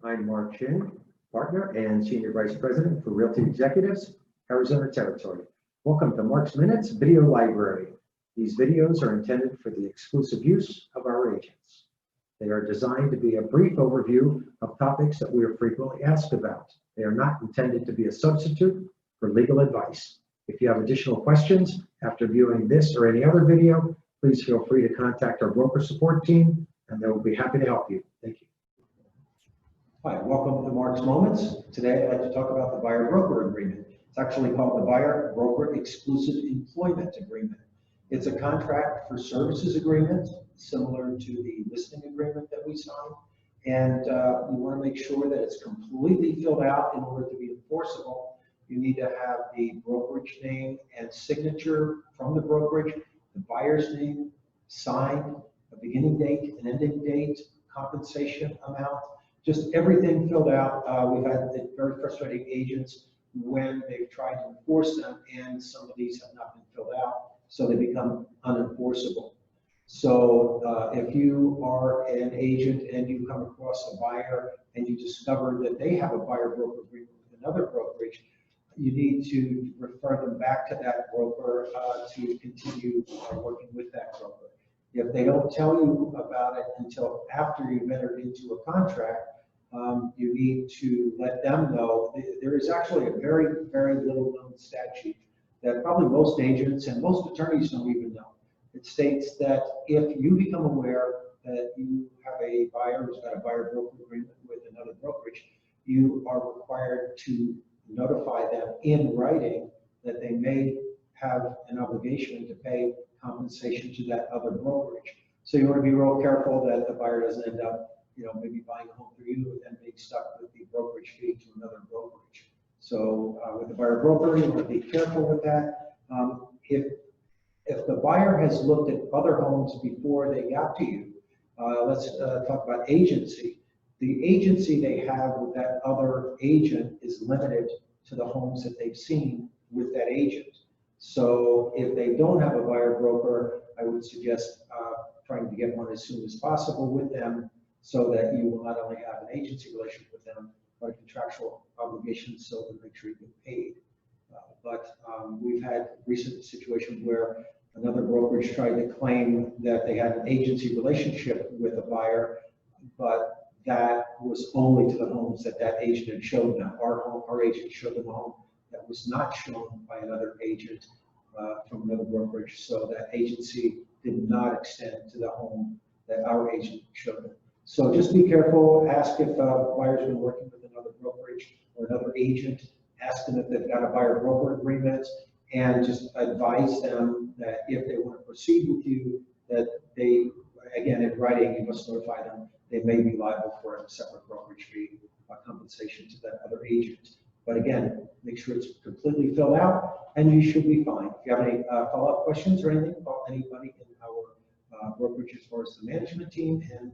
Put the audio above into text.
I'm Mark Shinn, Partner and Senior Vice President for Realty Executives, Arizona Territory. Welcome to Mark's Minutes Video Library. These videos are intended for the exclusive use of our agents. They are designed to be a brief overview of topics that we are frequently asked about. They are not intended to be a substitute for legal advice. If you have additional questions after viewing this or any other video, please feel free to contact our broker support team and they will be happy to help you. Thank you. Hi, welcome to Mark's Moments. Today I'd like to talk about the buyer-broker agreement. It's actually called the Buyer-Broker Exclusive Employment Agreement. It's a contract for services agreement, similar to the listing agreement that we signed. And we want to make sure that it's completely filled out in order to be enforceable. You need to have the brokerage name and signature from the brokerage, the buyer's name, signed, a beginning date, an ending date, compensation amount, just everything filled out. We've had very frustrating agents when they've tried to enforce them and some of these have not been filled out, so they become unenforceable. So if you are an agent and you come across a buyer and you discover that they have a buyer-broker agreement with another brokerage, you need to refer them back to that broker to continue working with that broker. If they don't tell you about it until after you've entered into a contract, you need to let them know. There is actually a very, very little known statute that probably most agents and most attorneys don't even know. It states that if you become aware that you have a buyer who's got a buyer-broker agreement with another brokerage, you are required to notify them in writing that they may have an obligation to pay compensation to that other brokerage. So you want to be real careful that the buyer doesn't end up, maybe buying a home for you and then being stuck with the brokerage fee to another brokerage. So with the buyer broker, you want to be careful with that. If the buyer has looked at other homes before they got to you, let's talk about agency. The agency they have with that other agent is limited to the homes that they've seen with that agent. So if they don't have a buyer broker, I would suggest trying to get one as soon as possible with them so that you will not only have an agency relationship with them, but a contractual obligation so to make sure you get paid. But we've had recent situations where another brokerage tried to claim that they had an agency relationship with a buyer, but that was only to the homes that that agent had showed them. Our agent showed them a home that was not shown by another agent from another brokerage, so that agency did not extend to the home that our agent showed them. So just be careful. Ask if a buyer's been working with another brokerage or another agent. Ask them if they've got a buyer-broker agreement, and just advise them that if they want to proceed with you, that they, again, in writing, you must notify them they may be liable for a separate brokerage fee compensation to that other agent. But again, make sure it's completely filled out and you should be fine. If you have any follow-up questions or anything about anybody in our brokerage as far as the management team, and